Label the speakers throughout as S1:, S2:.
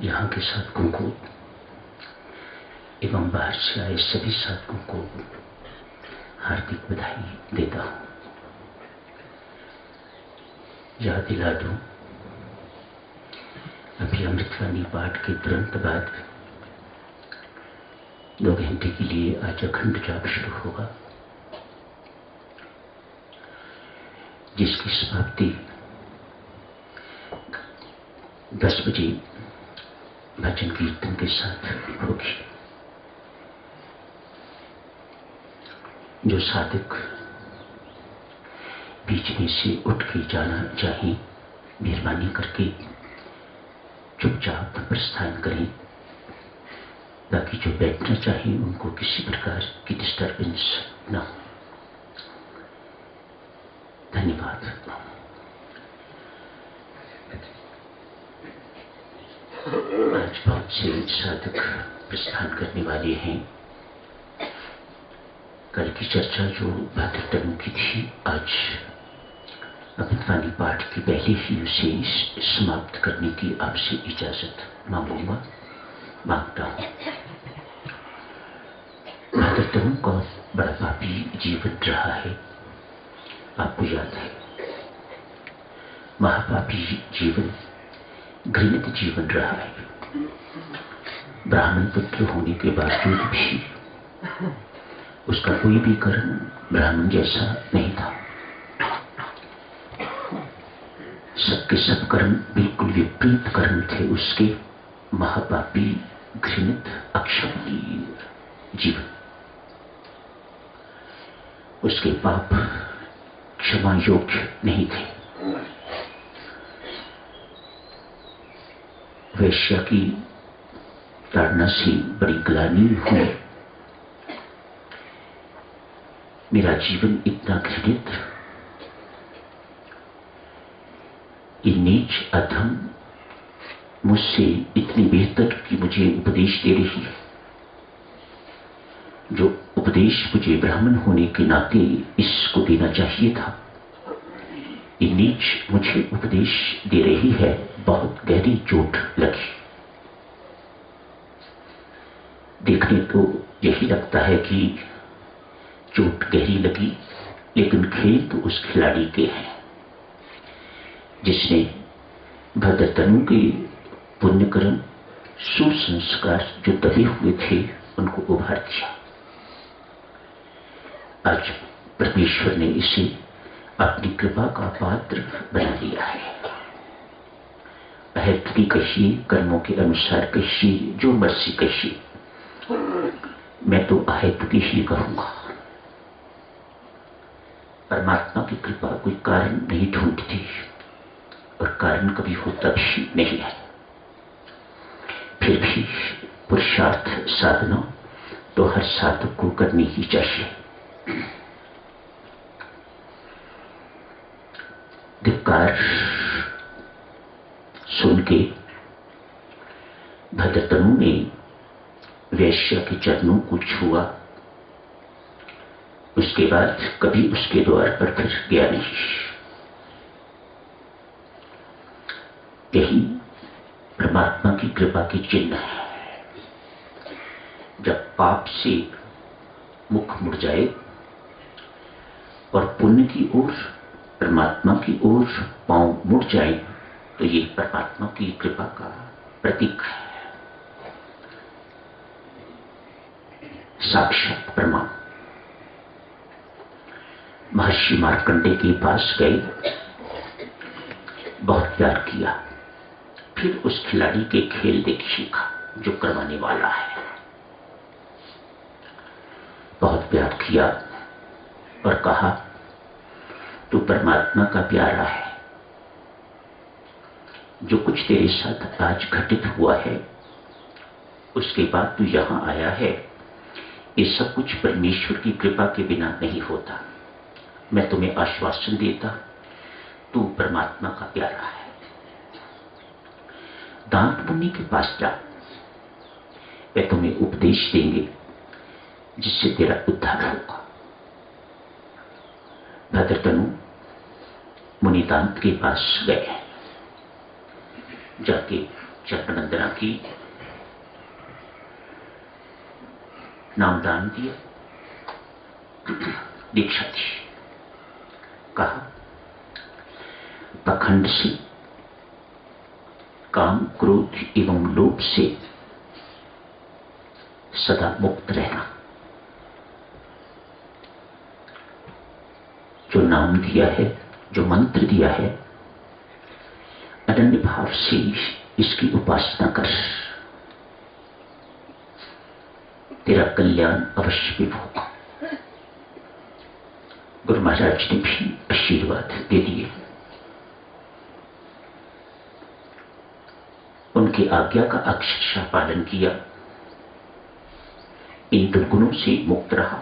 S1: यहाँ के साधकों को एवं बाहर से आए सभी साधकों को हार्दिक बधाई देता हूँ। याद दिला दूं, अभी अमृतवाणी पाठ के तुरंत बाद 2 घंटे के लिए आज अखंड जाप शुरू होगा, जिसकी समाप्ति 10 बजे भजन कीर्तन के साथ होगी। जो साधक बीच में से उठ के जाना चाहें, मेहरबानी करके चुपचाप प्रस्थान करें, ताकि जो बैठना चाहें उनको किसी प्रकार की डिस्टर्बेंस न हो। धन्यवाद। आज बहुत से साधक प्रस्थान करने वाले हैं। कल की चर्चा जो भाद्रतनु की थी, आज अमृतवाणी पाठ की पहले ही उसे समाप्त करने की आपसे इजाजत मांगता हूँ। भाद्रतनु का बड़ा पापी जीवन रहा है, आपको याद है। महापापी जीवन, घृणित जीवन रहा है। ब्राह्मण पुत्र होने के बावजूद भी उसका कोई भी कर्म ब्राह्मण जैसा नहीं था। सबके सब कर्म बिल्कुल विपरीत कर्म थे उसके। महापापी, घृणित, अक्षमनीय जीवन। उसके पाप क्षमा योग्य नहीं थे। वैश्या की ताड़ना से बड़ी ग्लानि हुई। मेरा जीवन इतना घृणित, ये नीच अधम मुझसे इतनी बेहतर कि मुझे उपदेश दे रही है। जो उपदेश मुझे ब्राह्मण होने के नाते इसको देना चाहिए था, ये नीच मुझे उपदेश दे रही है। बहुत गहरी चोट लगी। देखने तो यही लगता है कि चोट गहरी लगी, लेकिन खेल तो उस खिलाड़ी के हैं जिसने भाद्रतनु के पुण्यकर्म, सुसंस्कार जो दबे हुए थे उनको उभार दिया। आज परमेश्वर ने इसे अपनी कृपा का पात्र बना लिया है। अहैतुकी कहिए, कर्मों के अनुसार कहिए, जो मर्जी कहिए, मैं तो अहैतुकी ही कहूंगा। परमात्मा की कृपा कोई कारण नहीं ढूंढती और कारण कभी होता भी नहीं है। फिर भी पुरुषार्थ साधना तो हर साधक को करनी ही चाहिए। धिक्कार सुन के भाद्रतनु ने वैश्या के चरणों को छुआ। उसके बाद कभी उसके द्वार पर फिर गया नहीं। यही परमात्मा की कृपा की चिन्ह है। जब पाप से मुख मुड़ जाए और पुण्य की ओर, परमात्मा की ओर पांव मुड़ जाए, तो ये परमात्मा की कृपा का प्रतीक है, साक्षात प्रमाण। महर्षि मार्कंडेय के पास गए, बहुत प्यार किया। फिर उस खिलाड़ी के खेल देखिएगा जो करवाने वाला है। बहुत प्यार किया और कहा, तू परमात्मा का प्यारा है। जो कुछ तेरे साथ आज घटित हुआ है, उसके बाद तू यहां आया है, ये सब कुछ परमेश्वर की कृपा के बिना नहीं होता। मैं तुम्हें आश्वासन देता, तू परमात्मा का प्यारा है। दांत मुनि के पास जा, वे तुम्हें उपदेश देंगे जिससे तेरा उद्धार होगा। भाद्रतनु मुनि दांत के पास गए। जाके जन्मनंदना की, नामदान दिया, दीक्षा दी। कहा पाखंड से, काम, क्रोध एवं लोभ से सदा मुक्त रहना। जो नाम दिया है, जो मंत्र दिया है, अनन्य भाव से इसकी उपासना कर, तेरा कल्याण अवश्य भी होगा। गुरु महाराज ने भी आशीर्वाद दे दिए। उनकी आज्ञा का अक्षरशः पालन किया, इन दुर्गुणों से मुक्त रहा,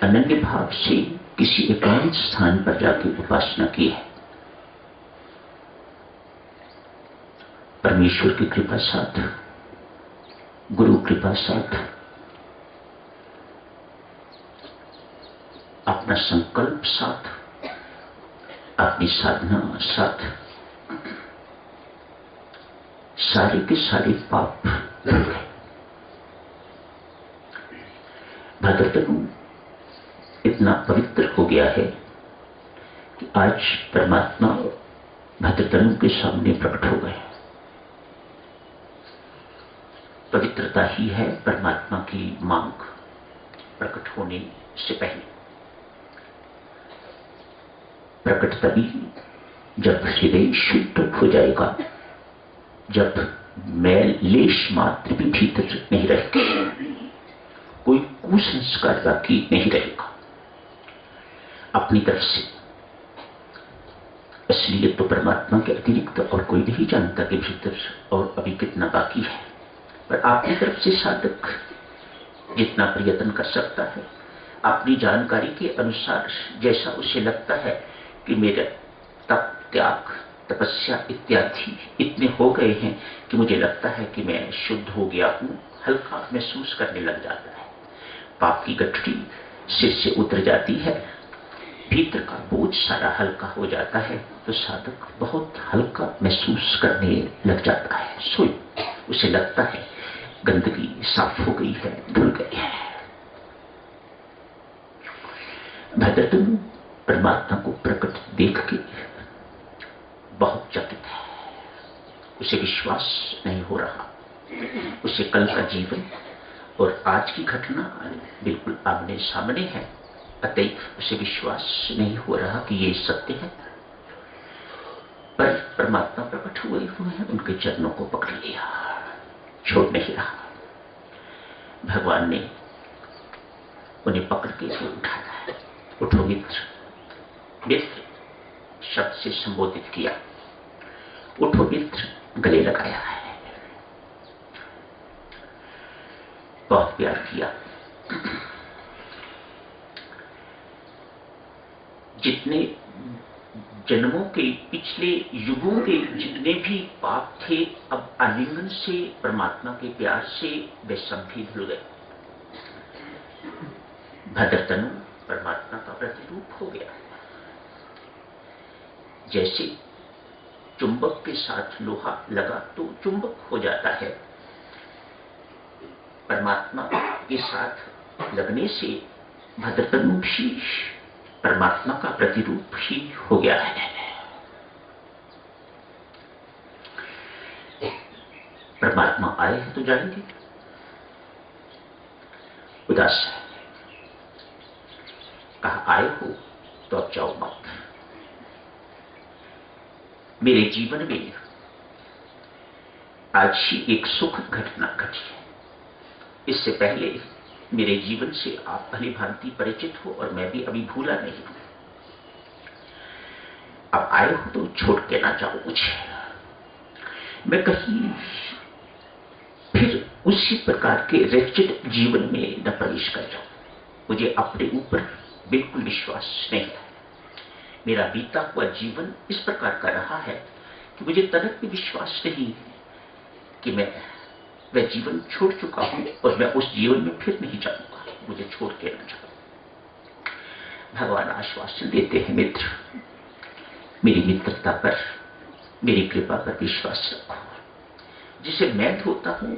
S1: अनन्य भाव से किसी एकांत स्थान पर जाकर उपासना की है। परमेश्वर की कृपा साथ, गुरु कृपा साथ, अपना संकल्प साथ, अपनी साधना साथ, सारे के सारे पाप धुल गए। भाद्रतनु इतना पवित्र हो गया है कि आज परमात्मा भाद्रतनु के सामने प्रकट हो गए। पवित्रता ही है परमात्मा की मांग प्रकट होने से पहले। प्रकट तभी जब हृदय शुद्ध हो जाएगा, जब मैल लेश मात्र भी भीतर नहीं रहेगा, कोई कुसंस्कार बाकी नहीं रहेगा। अपनी तरफ से असलियत तो परमात्मा के अतिरिक्त और कोई नहीं जानता कि भीतर और अभी कितना बाकी है, पर अपनी तरफ से साधक जितना प्रयत्न कर सकता है, अपनी जानकारी के अनुसार जैसा उसे लगता है कि मेरा तप, त्याग, तपस्या इत्यादि इतने हो गए हैं कि मुझे लगता है कि मैं शुद्ध हो गया हूं, हल्का महसूस करने लग जाता है। पाप की गठरी सिर से उतर जाती है, भीतर का बोझ सारा हल्का हो जाता है, तो साधक बहुत हल्का महसूस करने लग जाता है। सोई उसे लगता है गंदगी साफ हो गई है, धुल गई है। भाद्रतनु परमात्मा को प्रकट देख के बहुत चकित है। उसे विश्वास नहीं हो रहा। उसे कल का जीवन और आज की घटना बिल्कुल आमने सामने है, अतएव उसे विश्वास नहीं हो रहा कि ये सत्य है। पर परमात्मा प्रकट हुए हैं, उनके चरणों को पकड़ लिया, छोड़ नहीं रहा। भगवान ने उन्हें पकड़ के उठाया है। उठो मित्र, मित्र शब्द से संबोधित किया। उठो मित्र, गले लगाया है, बहुत प्यार किया। जितने जन्मों के, पिछले युगों के जितने भी पाप थे, अब आलिंगन से, परमात्मा के प्यार से वे सब भी धुल गए। भाद्रतनु परमात्मा का प्रतिरूप हो गया। जैसे चुंबक के साथ लोहा लगा तो चुंबक हो जाता है, परमात्मा के साथ लगने से भाद्रतनु भी परमात्मा का प्रतिरूप ही हो गया है। परमात्मा आए हैं तो जाएंगे, उदास है। कहा आए हो तो अब जाओ मत। मेरे जीवन में आज ही एक सुखद घटना घटी है। इससे पहले मेरे जीवन से आप भली भांति परिचित हो और मैं भी अभी भूला नहीं हूं। अब आए हो तो छोड़ के ना जाओ मुझे। मैं कहीं फिर उसी प्रकार के रेचिड जीवन में न प्रवेश कर जाऊं। मुझे अपने ऊपर बिल्कुल विश्वास नहीं है। मेरा बीता हुआ जीवन इस प्रकार का रहा है कि मुझे तनक भी विश्वास नहीं कि मैं वह जीवन छोड़ चुका हूं और मैं उस जीवन में फिर नहीं जाऊंगा। मुझे छोड़ के न जाओ। भगवान आश्वासन देते हैं, मित्र, मेरी मित्रता पर मेरी कृपा पर विश्वास रखो। जिसे मैं धोता हूं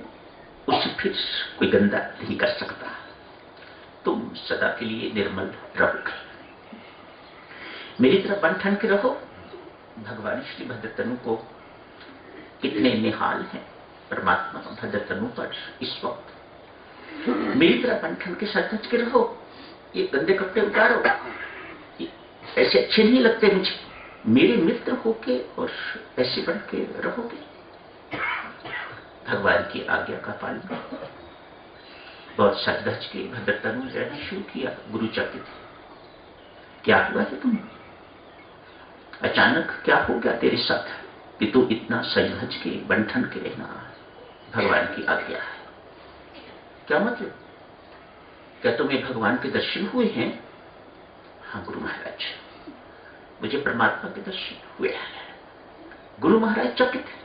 S1: उसे फिर कोई गंदा नहीं कर सकता। तुम सदा के लिए निर्मल रहोगे। मेरी तरफ बन ठन के रहो। भगवान श्री भद्रतनु को कितने निहाल हैं परमात्मा भद्रतनु पर इस वक्त। मेरी तरफ बन ठन के सच सच के रहो। ये गंदे कपड़े उतारो, ऐसे अच्छे नहीं लगते मुझे। मेरे मित्र होके और ऐसे बन के रहोगे। भगवान की आज्ञा का पालन करो। बहुत सच धज के भद्रतनु ने शुरू किया। गुरु चकित, क्या हुआ है तुम्हें? अचानक क्या हो गया तेरे साथ कि तू इतना सज धज के बंठन के रहना? भगवान की आज्ञा है। क्या मतलब? क्या तुम्हें भगवान के दर्शन हुए हैं? हाँ गुरु महाराज, मुझे परमात्मा के दर्शन हुए हैं। गुरु महाराज चकित है।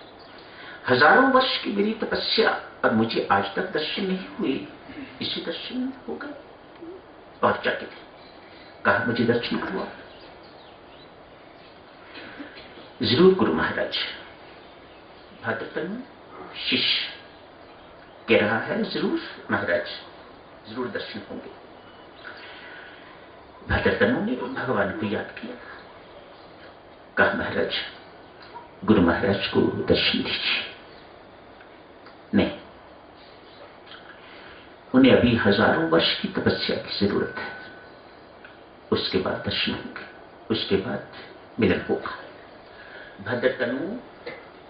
S1: हजारों वर्ष की मेरी तपस्या और मुझे आज तक दर्शन नहीं हुए, इसी दर्शन हो गए। और चकित है। कहा मुझे दर्शन हुआ। जरूर गुरु महाराज। भद्रतनु शिष्य कह रहा है, जरूर महाराज, जरूर दर्शन होंगे। भद्रतनु ने भगवान को याद किया। कहा महाराज, गुरु महाराज को दर्शन दीजिए। नहीं, उन्हें अभी हजारों वर्ष की तपस्या की जरूरत है। उसके बाद दर्शन होंगे, उसके बाद मिलन होगा। भद्रतनु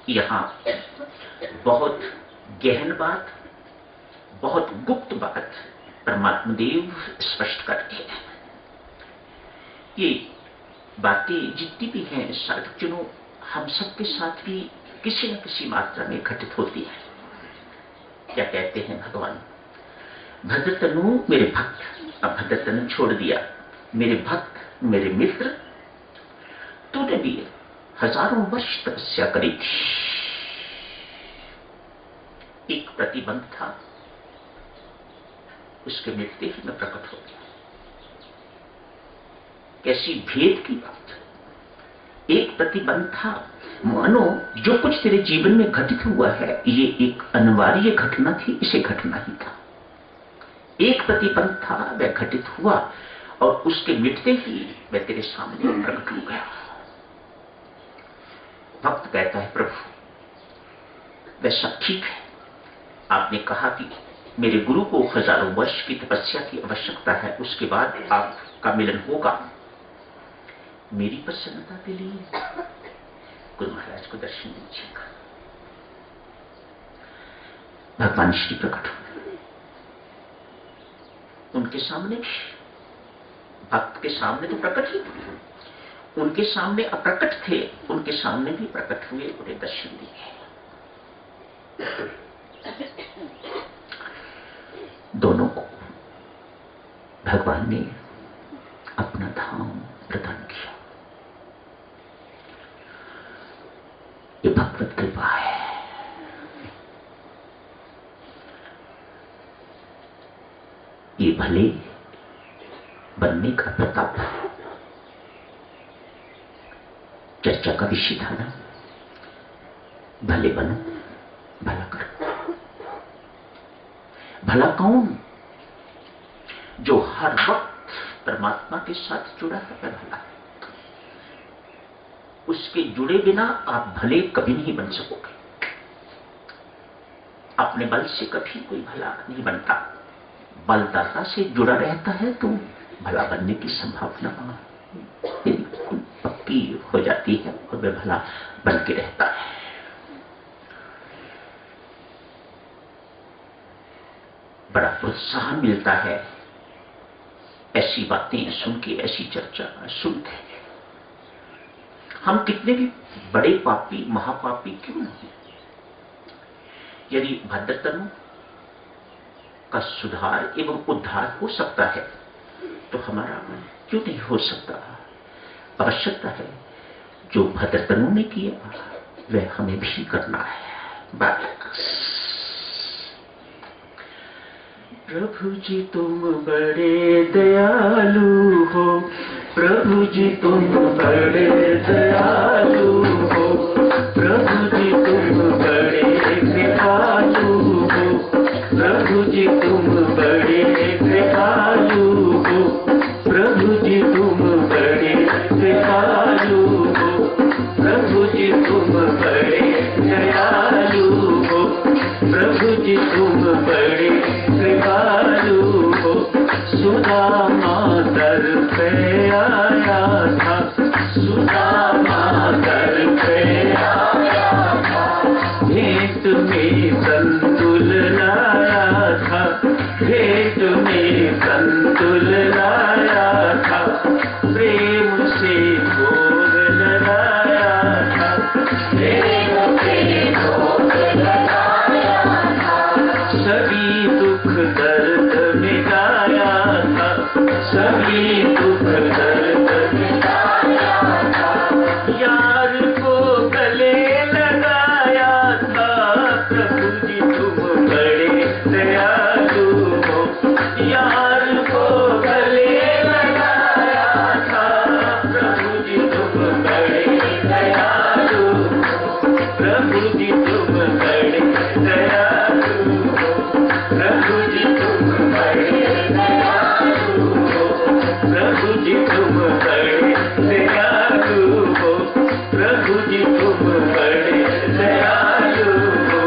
S1: यहां बहुत गहन बात, बहुत गुप्त बात परमात्मा देव स्पष्ट करते हैं। ये बातें जितनी भी हैं साधुजनों, हम सबके साथ भी किसी न किसी मात्रा में घटित होती है। क्या कहते हैं भगवान? भद्रतनु मेरे भक्त। अब भद्रतनु छोड़ दिया। मेरे भक्त, मेरे मित्र, तूने भी हजारों वर्ष तपस्या करी थी। एक प्रतिबंध था, उसके मिटते ही मैं प्रकट हो गया। कैसी भेद की बात। एक प्रतिबंध था, मानो जो कुछ तेरे जीवन में घटित हुआ है ये एक अनिवार्य घटना थी, इसे घटना ही था। एक प्रतिबंध था, वह घटित हुआ और उसके मिटते ही मैं तेरे सामने प्रकट हो गया। भक्त कहता है, प्रभु वह सब ठीक है, आपने कहा कि मेरे गुरु को हजारों वर्ष की तपस्या की आवश्यकता है, उसके बाद आपका मिलन होगा। मेरी प्रसन्नता के लिए गुरु महाराज को दर्शन दीजिएगा। भगवान श्री प्रकट हुए उनके सामने। भक्त के सामने तो प्रकट ही थे, उनके सामने अप्रकट थे, उनके सामने भी प्रकट हुए, उन्हें दर्शन दिए। दोनों को भगवान ने अपना धाम प्रदान किया। ये भगवत कृपा है। ये भले बनने का प्रताप चर्चा का विषय था ना। भले बनो, भला करो। भला कौन? जो हर वक्त परमात्मा के साथ जुड़ा है, वह भला है। उसके जुड़े बिना आप भले कभी नहीं बन सकोगे। अपने बल से कभी कोई भला नहीं बनता। बलदाता से जुड़ा रहता है तो भला बनने की संभावना बिल्कुल पक्की हो जाती है और वह भला बन के रहता है। बड़ा प्रोत्साहन मिलता है ऐसी बातें सुन के, ऐसी चर्चा सुन के। हम कितने भी बड़े पापी, महापापी क्यों नहीं, यदि भद्रतनु का सुधार एवं उद्धार हो सकता है तो हमारा क्यों नहीं हो सकता? आवश्यकता है जो भद्रतनु ने किया वह हमें भी करना है। बस प्रभु जी तुम बड़े दयालु हो, प्रभु जी तुम बड़े दयालु हो। प्रभु जी तुम बड़े कृपालु हो, प्रभु जी तुम बड़े कृपालु हो, प्रभु जी तुम बड़े कृपालु हो, प्रभु जी तुम बड़े दयालु हो, प्रभु जी तुम बड़े कृपालु हो। सुदामा दर पे आया था, सुदामा दर पे आया था, भेंट में संतुल लाया था, भेंट में संतुल लाया था, प्रेम से भोग लगाया था, प्रेम से भोग लगाया था, सभी दुख दर्द मिटाया था, सभी दुख दर्द मिटाया था, यार को गले लगाया था, प्रभु जी तुम बड़े दयालु हो, यार को गले लगाया था, प्रभु जी तुम बड़े दयालु हो, प्रभु जी तुम बड़े दयालु हो, प्रभु जी तुम बड़े दयालु हो, प्रभु जी तुम बड़े दयालु हो, प्रभु जी तुम बड़े दयालु हो,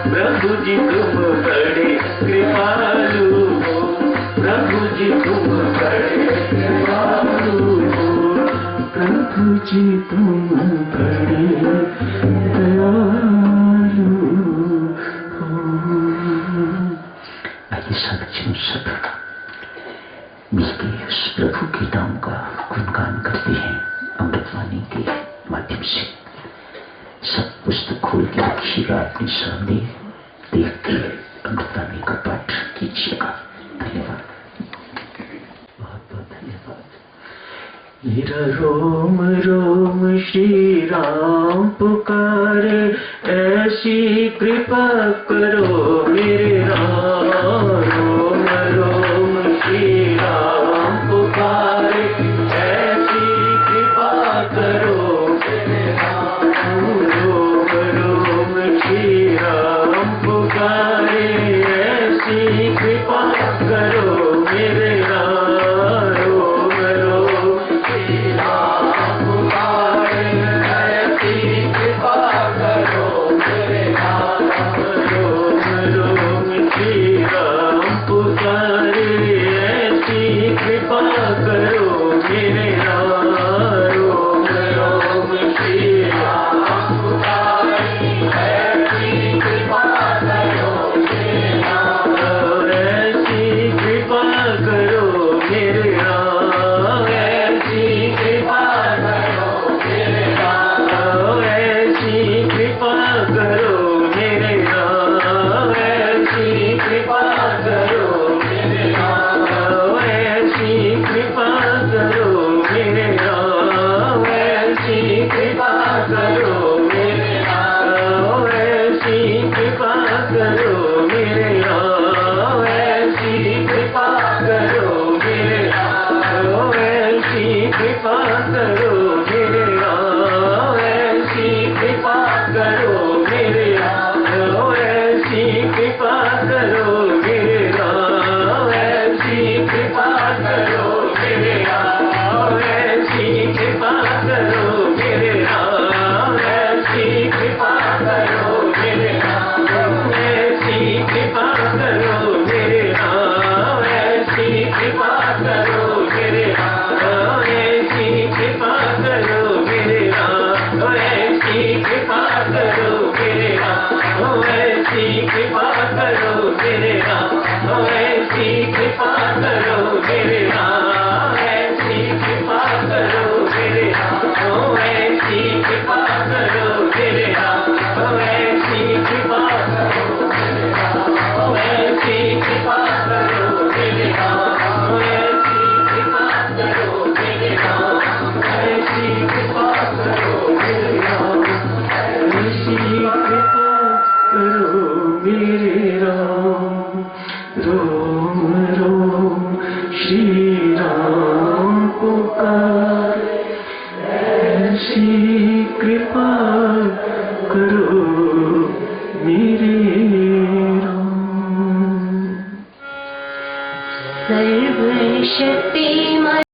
S1: प्रभु जी तुम बड़े कृपालु हो, प्रभु जी तुम बड़े कृपालु हो, प्रभु जी तुम बड़े दयालु हो। आइए सच्चमुच सब मिलकर उस प्रभु के नाम का गुणगान करते हैं अमृतवाणी के माध्यम से। सब पुस्तक खोल के रखिएगा अपने सामने, देख के अमृतवाणी का पाठ कीजिएगा। धन्यवाद, बहुत बहुत धन्यवाद। मेरा रोम रोम श्री राम पुकारे, ऐसी कृपा करो मेरे राम। रोम रोम श्री राम पुकारे, ऐसी कृपा करो मेरे राम। रोम रोम श्री राम पुकारे, ऐसी कृपा करो मेरे राम। रोम रोम श्री राम पुकारे, ऐसी कृपा करो मेरे राम। रोम रोम श्री राम पुकारे, ऐसी कृपा करो मेरे राम। रोम रोम श्री राम पुकारे, ऐसी कृपा करो मेरे राम। ऐसी कृपा करो मेरे राम, ऐसी कृपा करो मेरे राम। ऐसी कृपा करो मेरे राम, ऐसी कृपा करो मेरे राम। ऐसी कृपा करो मेरे राम, ऐसी कृपा करो मेरे राम। ऐसी कृपा करो मेरे राम, ऐसी कृपा करो मेरे राम। ऐसी कृपा करो मेरे राम, ऐसी कृपा करो मेरे राम। ऐसी कृपा करो मेरे राम, ऐसी कृपा करो मेरे राम। ऐसी कृपा करो मेरे राम, ऐसी कृपा करो मेरे राम। ऐसी कृपा करो मेरे राम, ऐसी कृपा करो मेरे राम। ऐसी कृपा करो मेरे राम। ऐसी कृपा करो मेरे राम। ऐसी कृपा करो मेरे राम। ऐसी कृपा करो मेरे राम। ऐसी कृपा करो मेरे राम। ऐसी कृपा करो मेरे राम। ऐसी कृपा करो मेरे राम। ऐसी कृपा करो मेरे राम। ऐसी कृपा करो मेरे राम। ऐसी कृपा करो मेरे राम। ऐसी कृपा करो मेरे राम। रोम रोम श्री राम।
S2: राम। सर्वशक्तिमान